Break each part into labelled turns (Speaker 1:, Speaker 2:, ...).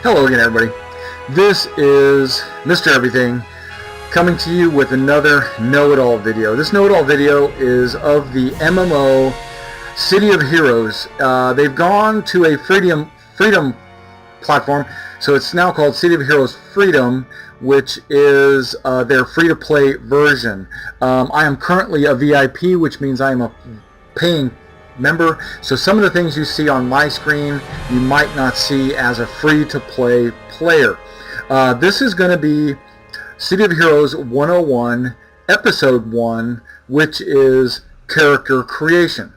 Speaker 1: Hello again, everybody. This is Mr. Everything coming to you with another know-it-all video. This know-it-all video is of the MMO City of Heroes. They've gone to a freedom platform, so it's now called City of Heroes Freedom, which is their free-to-play version. I am currently a VIP, which means I am a paying member, so some of the things you see on my screen you might not see as a free-to-play player. This is going to be City of Heroes 101 Episode 1, which is character creation.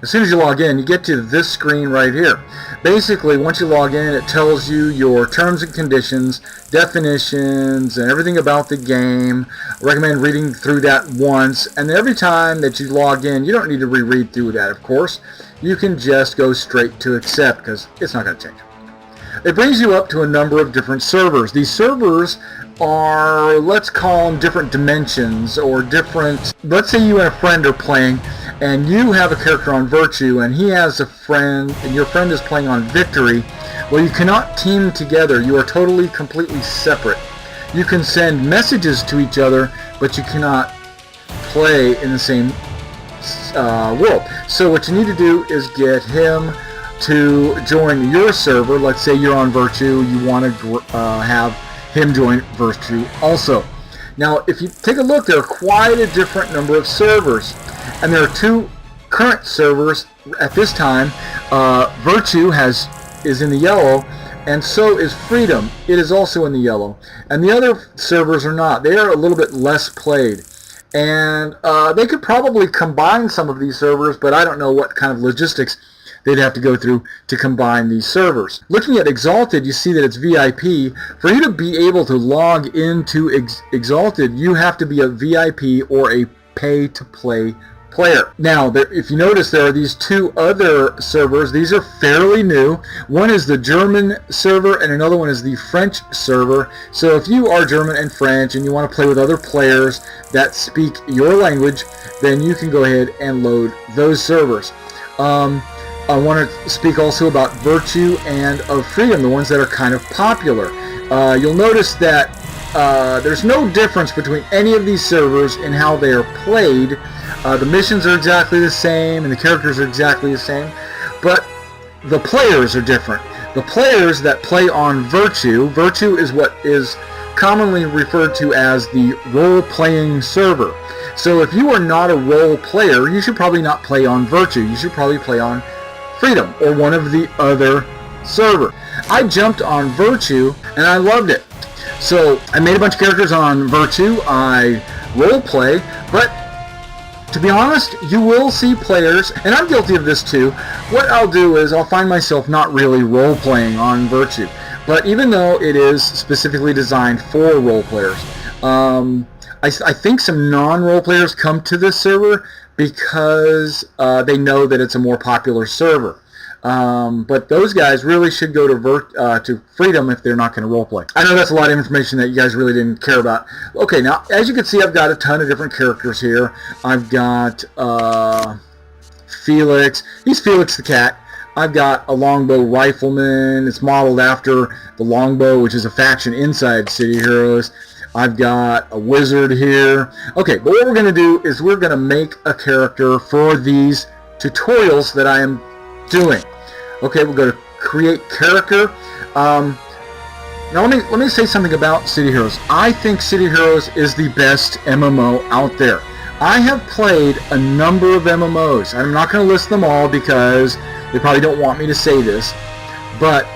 Speaker 1: As soon as you log in, you get to this screen right here. Basically, once you log in, it tells you your terms and conditions, definitions, and everything about the game. I recommend reading through that once, and every time that you log in, you don't need to reread through that, of course. You can just go straight to accept, because it's not going to change. It brings you up to a number of different servers. These servers are, let's call them different dimensions, or different, let's say you and a friend are playing, and you have a character on Virtue, and he has a friend, and your friend is playing on Victory. Well, you cannot team together. You are totally, completely separate. You can send messages to each other, but you cannot play in the same world. So what you need to do is get him to join your server. Let's say you're on Virtue, you want to have him join Virtue also. Now, if you take a look, there are quite a different number of servers, and there are two current servers at this time. Virtue is in the yellow, and so is Freedom. It is also in the yellow, and the other servers are not. They are a little bit less played, and they could probably combine some of these servers, but I don't know what kind of logistics they'd have to go through to combine these servers. Looking at Exalted, you see that it's VIP. For you to be able to log into Exalted, you have to be a VIP or a pay-to-play player. Now, if you notice, there are these two other servers. These are fairly new. One is the German server, and another one is the French server. So if you are German and French, and you want to play with other players that speak your language, then you can go ahead and load those servers. I want to speak also about Virtue and of Freedom, the ones that are kind of popular. You'll notice that there's no difference between any of these servers in how they are played. The missions are exactly the same, and the characters are exactly the same, but the players are different. The players that play on Virtue is what is commonly referred to as the role-playing server. So if you are not a role player, you should probably not play on Virtue. You should probably play on Freedom or one of the other servers. I jumped on Virtue and I loved it. So I made a bunch of characters on Virtue. I role play, but to be honest, you will see players, and I'm guilty of this too. What I'll do is I'll find myself not really role playing on Virtue, but even though it is specifically designed for role players, I think some non-role players come to this server because they know that it's a more popular server. But those guys really should go to Freedom if they're not going to roleplay. I know that's a lot of information that you guys really didn't care about. Okay, now, as you can see, I've got a ton of different characters here. I've got Felix. He's Felix the cat. I've got a longbow rifleman. It's modeled after the longbow, which is a faction inside City Heroes. I've got a wizard here. Okay, but what we're going to do is we're going to make a character for these tutorials that I am doing. Okay, we'll go to create character. Now let me say something about City Heroes. I think City Heroes is the best MMO out there. I have played a number of MMOs. I'm not going to list them all because they probably don't want me to say this, but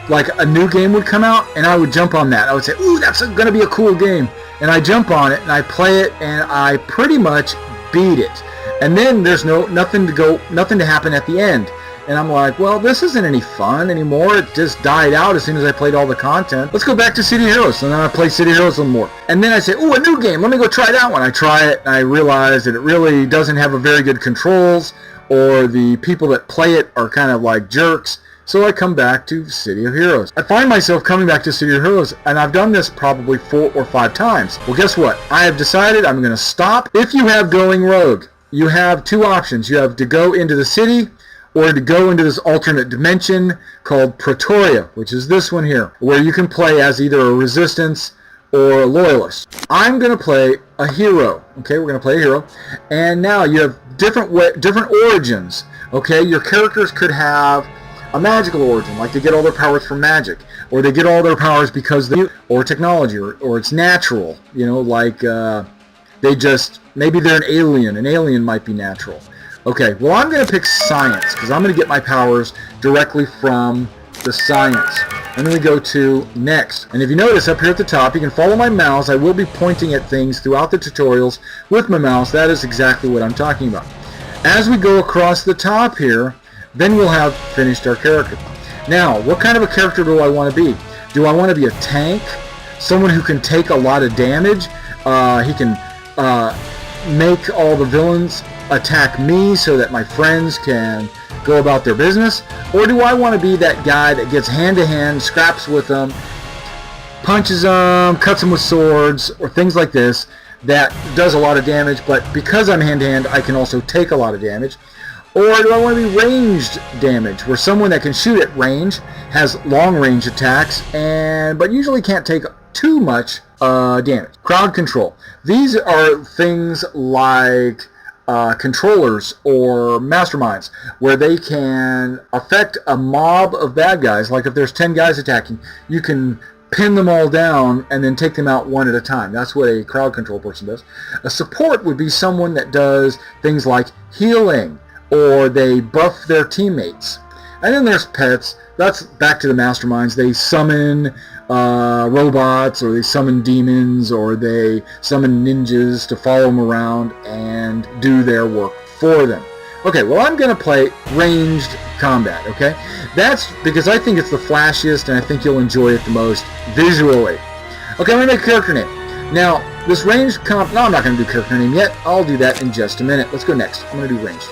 Speaker 1: like a new game would come out and I would jump on that. I would say, ooh, that's going to be a cool game. And I jump on it and I play it and I pretty much beat it. And then there's nothing to happen at the end. And I'm like, well, this isn't any fun anymore. It just died out as soon as I played all the content. Let's go back to City Heroes. And then I play City Heroes a little more. And then I say, ooh, a new game. Let me go try that one. I try it and I realize that it really doesn't have a very good controls, or the people that play it are kind of like jerks. So I come back to City of Heroes. I find myself coming back to City of Heroes, and I've done this probably 4 or 5 times. Well, guess what? I have decided I'm going to stop. If you have Going Rogue, you have 2 options. You have to go into the city, or to go into this alternate dimension called Pretoria, which is this one here, where you can play as either a resistance or a loyalist. I'm going to play a hero. Okay, we're going to play a hero. And now you have different origins. Okay, your characters could have a magical origin, like they get all their powers from magic, or they get all their powers because they, or technology, or it's natural, you know, like they just, maybe they're an alien might be natural. Okay, well, I'm going to pick science, because I'm going to get my powers directly from the science. And then we go to next. And if you notice up here at the top, you can follow my mouse. I will be pointing at things throughout the tutorials with my mouse. That is exactly what I'm talking about. As we go across the top here, then we'll have finished our character. Now, what kind of a character do I want to be? Do I want to be a tank? Someone who can take a lot of damage? He can make all the villains attack me so that my friends can go about their business? Or do I want to be that guy that gets hand-to-hand, scraps with them, punches them, cuts them with swords, or things like this, that does a lot of damage, but because I'm hand-to-hand, I can also take a lot of damage? Or do I want to be ranged damage, where someone that can shoot at range has long-range attacks, but usually can't take too much damage? Crowd control. These are things like controllers or masterminds, where they can affect a mob of bad guys. Like if there's 10 guys attacking, you can pin them all down and then take them out one at a time. That's what a crowd control person does. A support would be someone that does things like healing, or they buff their teammates. And then there's pets. That's back to the masterminds. They summon robots, or they summon demons, or they summon ninjas to follow them around and do their work for them. Okay, well, I'm going to play ranged combat, okay? That's because I think it's the flashiest, and I think you'll enjoy it the most visually. Okay, I'm going to make a character name. Now, this ranged no, I'm not going to do character name yet. I'll do that in just a minute. Let's go next. I'm going to do ranged.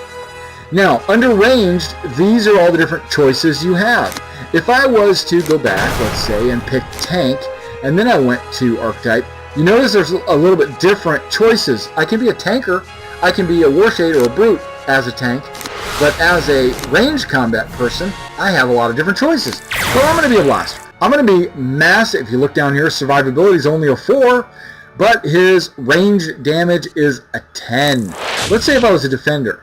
Speaker 1: Now, under ranged, these are all the different choices you have. If I was to go back, let's say, and pick tank, and then I went to archetype, you notice there's a little bit different choices. I can be a tanker, I can be a warshade or a brute as a tank, but as a ranged combat person, I have a lot of different choices. Well, I'm going to be a blaster. I'm going to be massive. If you look down here, survivability is only a 4, but his range damage is a 10. Let's say if I was a defender.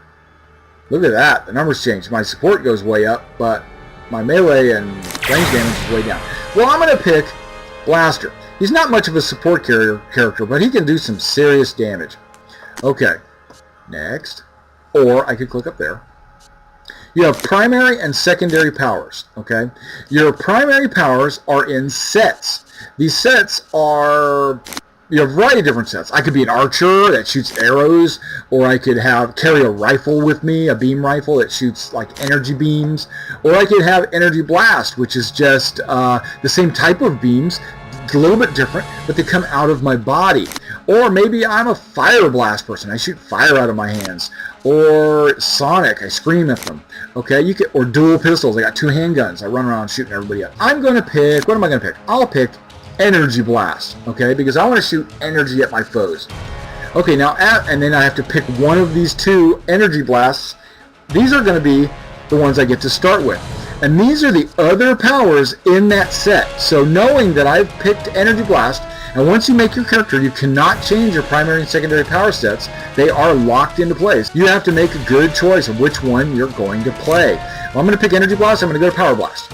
Speaker 1: Look at that, the numbers change. My support goes way up, but my melee and range damage is way down. Well, I'm going to pick Blaster. He's not much of a support character, but he can do some serious damage. Okay, next. Or I could click up there. You have primary and secondary powers, okay? Your primary powers are in sets. These sets are... You have a variety of different sets. I could be an archer that shoots arrows, or I could carry a rifle with me, a beam rifle that shoots like energy beams, or I could have energy blast, which is just the same type of beams, a little bit different, but they come out of my body. Or maybe I'm a fire blast person. I shoot fire out of my hands. Or Sonic, I scream at them. Okay, or dual pistols. I got 2 handguns. I run around shooting everybody up. I'm going to pick, what am I going to pick? I'll pick energy blast, okay, because I want to shoot energy at my foes. Okay, now, and then I have to pick one of these 2 energy blasts. These are going to be the ones I get to start with. And these are the other powers in that set. So knowing that I've picked energy blast, and once you make your character, you cannot change your primary and secondary power sets. They are locked into place. You have to make a good choice of which one you're going to play. Well, I'm going to pick energy blast. I'm going to go to power blast.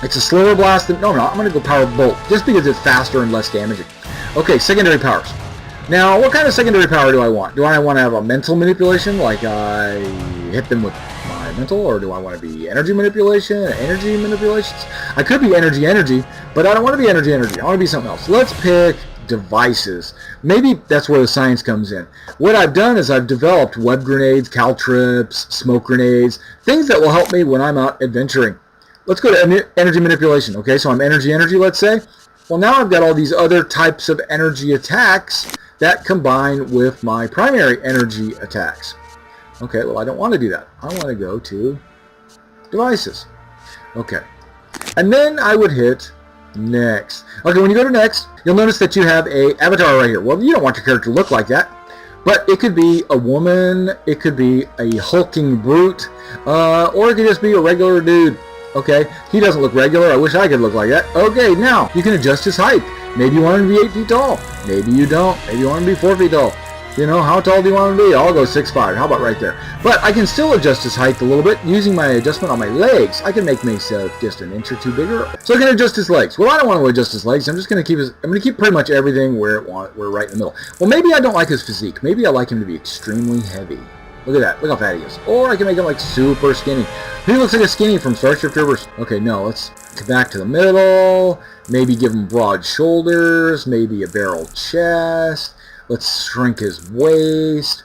Speaker 1: It's a slower blast than... No, I'm going to go power bolt, just because it's faster and less damaging. Okay, secondary powers. Now, what kind of secondary power do I want? Do I want to have a mental manipulation, like I hit them with my mental, or do I want to be energy manipulation, energy manipulations? I could be energy, but I don't want to be energy. I want to be something else. Let's pick devices. Maybe that's where the science comes in. What I've done is I've developed web grenades, caltrips, smoke grenades, things that will help me when I'm out adventuring. Let's go to energy manipulation. Okay, so I'm energy, let's say. Well, now I've got all these other types of energy attacks that combine with my primary energy attacks. Okay, well, I don't want to do that. I want to go to devices. Okay, and then I would hit next. Okay, when you go to next, you'll notice that you have a avatar right here. Well, you don't want your character to look like that. But it could be a woman, it could be a hulking brute, or it could just be a regular dude. Okay, he doesn't look regular. I wish I could look like that. Okay, now you can adjust his height. Maybe you want him to be 8 feet tall. Maybe you don't. Maybe you want him to be 4 feet tall. You know, how tall do you want him to be? I'll go 6'5". How about right there? But I can still adjust his height a little bit using my adjustment on my legs. I can make myself just an inch or two bigger. So I can adjust his legs. Well, I don't want to adjust his legs. I'm just going to keep pretty much everything where we're right in the middle. Well, maybe I don't like his physique. Maybe I like him to be extremely heavy. Look at that. Look how fat he is. Or I can make him like super skinny. He looks like a skinny from Starship Troopers. Okay, no, let's get back to the middle. Maybe give him broad shoulders. Maybe a barrel chest. Let's shrink his waist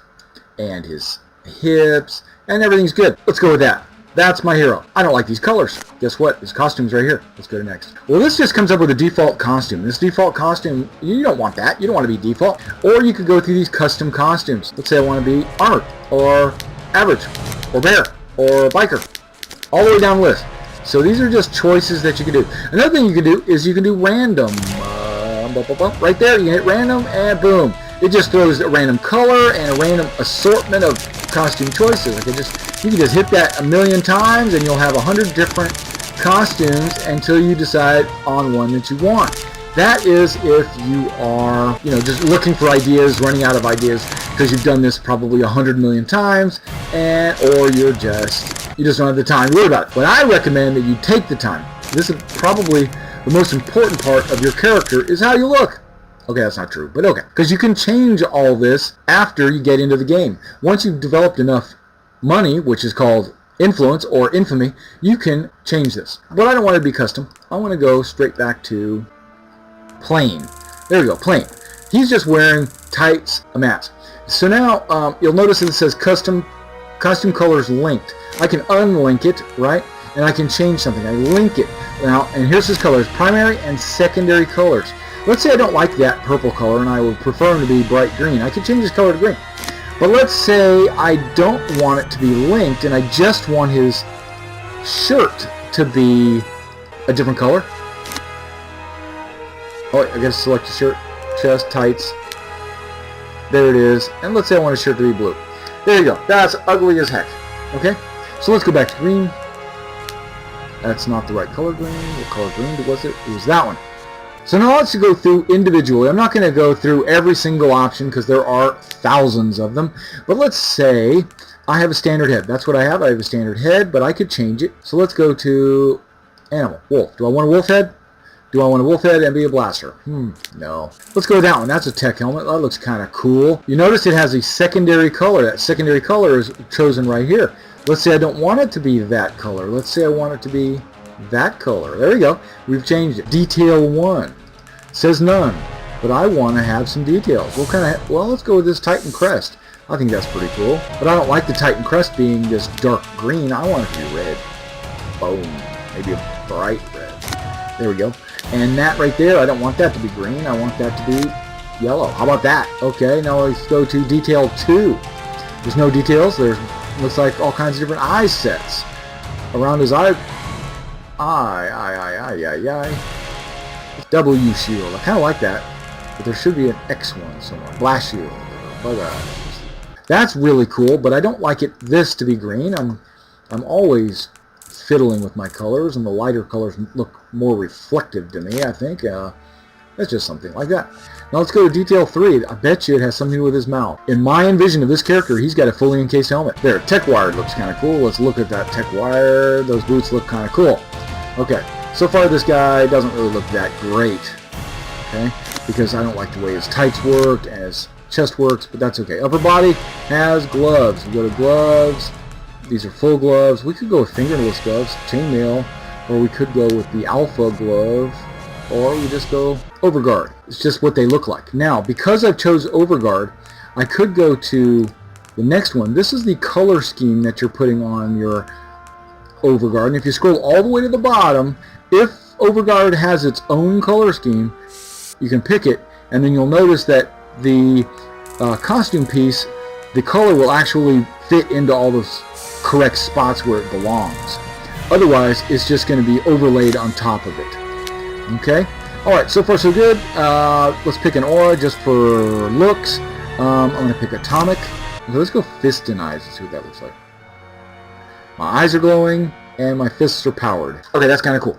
Speaker 1: and his hips, and everything's good. Let's go with that. That's my hero. I don't like these colors. Guess what? His costume's right here. Let's go to next. Well, this just comes up with a default costume. This default costume, you don't want that. You don't want to be default. Or you could go through these custom costumes. Let's say I want to be armored, or average, or bear, or biker. All the way down the list. So these are just choices that you can do. Another thing you can do is you can do random. Right there, you can hit random, and boom. It just throws a random color and a random assortment of costume choices. You can just hit that a million times, and you'll have 100 different costumes until you decide on one that you want. That is if you are, just looking for ideas, running out of ideas because you've done this probably 100 million times, or you just don't have the time to worry about it. But I recommend that you take the time. This is probably the most important part of your character is how you look. Okay, that's not true, but okay. Because you can change all this after you get into the game. Once you've developed enough money, which is called influence or infamy, you can change this. But I don't want it to be custom. I want to go straight back to plain. There we go, plain. He's just wearing tights, a mask. So now you'll notice that it says costume colors linked. I can unlink it, right? And I can change something. I link it. Now, and here's his colors, primary and secondary colors. Let's say I don't like that purple color and I would prefer him to be bright green. I can change his color to green. But let's say I don't want it to be linked and I just want his shirt to be a different color. Oh, I gotta select the shirt, chest, tights. There it is. And let's say I want his shirt to be blue. There you go. That's ugly as heck. Okay? So let's go back to green. That's not the right color green. What color green was it? It was that one. So now let's go through individually. I'm not going to go through every single option because there are thousands of them. But let's say I have a standard head. That's what I have. I have a standard head, but I could change it. So let's go to animal. Wolf. Do I want a wolf head? Do I want a wolf head and be a blaster? No. Let's go with that one. That's a tech helmet. That looks kind of cool. You notice it has a secondary color. That secondary color is chosen right here. Let's say I don't want it to be that color. Let's say I want it to be that color. There we go. We've changed it. Detail 1. Says none. But I want to have some details. What kind of... Well, let's go with this Titan crest. I think that's pretty cool. But I don't like the Titan crest being this dark green. I want it to be red. Boom. Maybe a bright red. There we go. And that right there, I don't want that to be green. I want that to be yellow. How about that? Okay, now let's go to detail 2. There's no details. There's looks like all kinds of different eye sets around his eye. W shield. I kind of like that, but there should be an X one somewhere. Blast shield. Bug eyes. That's really cool, but I don't like this to be green. I'm always fiddling with my colors, and the lighter colors look more reflective to me, I think. That's just something like that. Now let's go to detail 3. I bet you it has something to do with his mouth. In my envision of this character, he's got a fully encased helmet. There, tech wired looks kind of cool. Let's look at that tech wire. Those boots look kind of cool. Okay, so far this guy doesn't really look that great. Okay, because I don't like the way his tights work, and his chest works, but that's okay. Upper body has gloves. We go to gloves. These are full gloves. We could go with fingerless gloves, chainmail, or we could go with the alpha glove, or we just go overguard. It's just what they look like. Now, because I've chose overguard, I could go to the next one. This is the color scheme that you're putting on your overguard. And if you scroll all the way to the bottom, if overguard has its own color scheme, you can pick it, and then you'll notice that the costume piece, the color will actually fit into all those correct spots where it belongs. Otherwise, it's just going to be overlaid on top of it. Okay? Alright, so far so good. Let's pick an aura just for looks. I'm going to pick Atomic. Okay, let's go Fist and Eyes and see what that looks like. My eyes are glowing, and my fists are powered. Okay, that's kind of cool.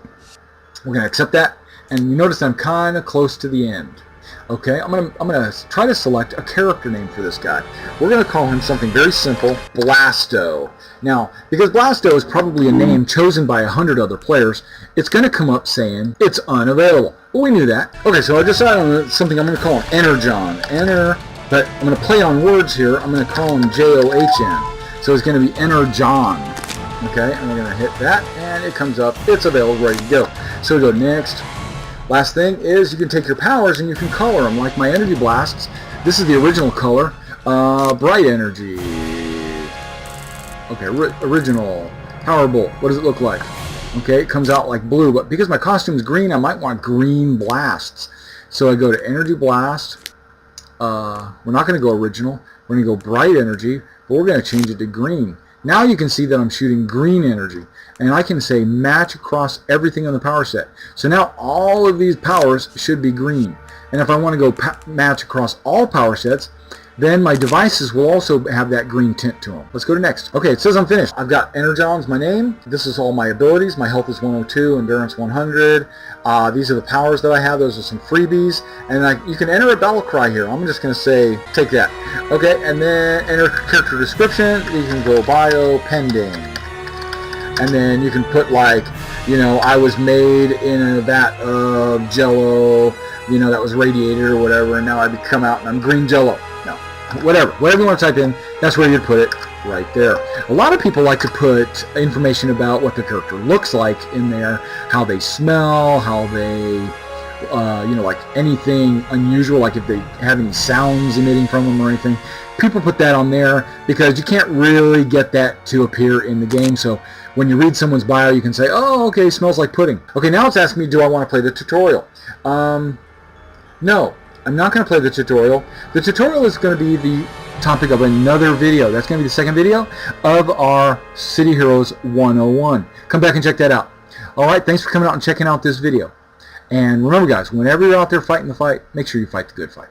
Speaker 1: We're going to accept that, and you notice I'm kind of close to the end. Okay, I'm gonna try to select a character name for this guy. We're going to call him something very simple, Blasto. Now, because Blasto is probably a name chosen by 100 other players, it's going to come up saying it's unavailable. Well, we knew that. Okay, so I decided on something I'm going to call him Energon. But I'm going to play on words here. I'm going to call him John. So it's going to be Energon. Okay, and we're going to hit that, and it comes up. It's available, ready to go. So we go next. Last thing is you can take your powers and you can color them, like my energy blasts. This is the original color, bright energy. Okay, original power bolt. What does it look like? Okay, it comes out like blue, but because my costume is green, I might want green blasts. So I go to energy blast. We're not going to go original. We're going to go bright energy, but we're going to change it to green. Now you can see that I'm shooting green energy, and I can say match across everything on the power set. So now all of these powers should be green. And if I want to go match across all power sets, then my devices will also have that green tint to them. Let's go to next. Okay, it says I'm finished. I've got Energon's my name. This is all my abilities. My health is 102, endurance 100. These are the powers that I have. Those are some freebies. And you can enter a battle cry here. I'm just going to say, take that. Okay, and then enter character description. You can go bio pending. And then you can put like, you know, I was made in a vat of Jello, you know, that was radiated or whatever, and now I come out and I'm green Jello. No, whatever you want to type in, that's where you'd put it, right there. A lot of people like to put information about what the character looks like in there, how they smell, how they, you know, like anything unusual, like if they have any sounds emitting from them or anything. People put that on there because you can't really get that to appear in the game. So when you read someone's bio, you can say, oh, okay, smells like pudding. Okay, now it's asking me, do I want to play the tutorial? No, I'm not going to play the tutorial. The tutorial is going to be the topic of another video. That's going to be the second video of our City Heroes 101. Come back and check that out. Alright, thanks for coming out and checking out this video. And remember guys, whenever you're out there fighting the fight, make sure you fight the good fight.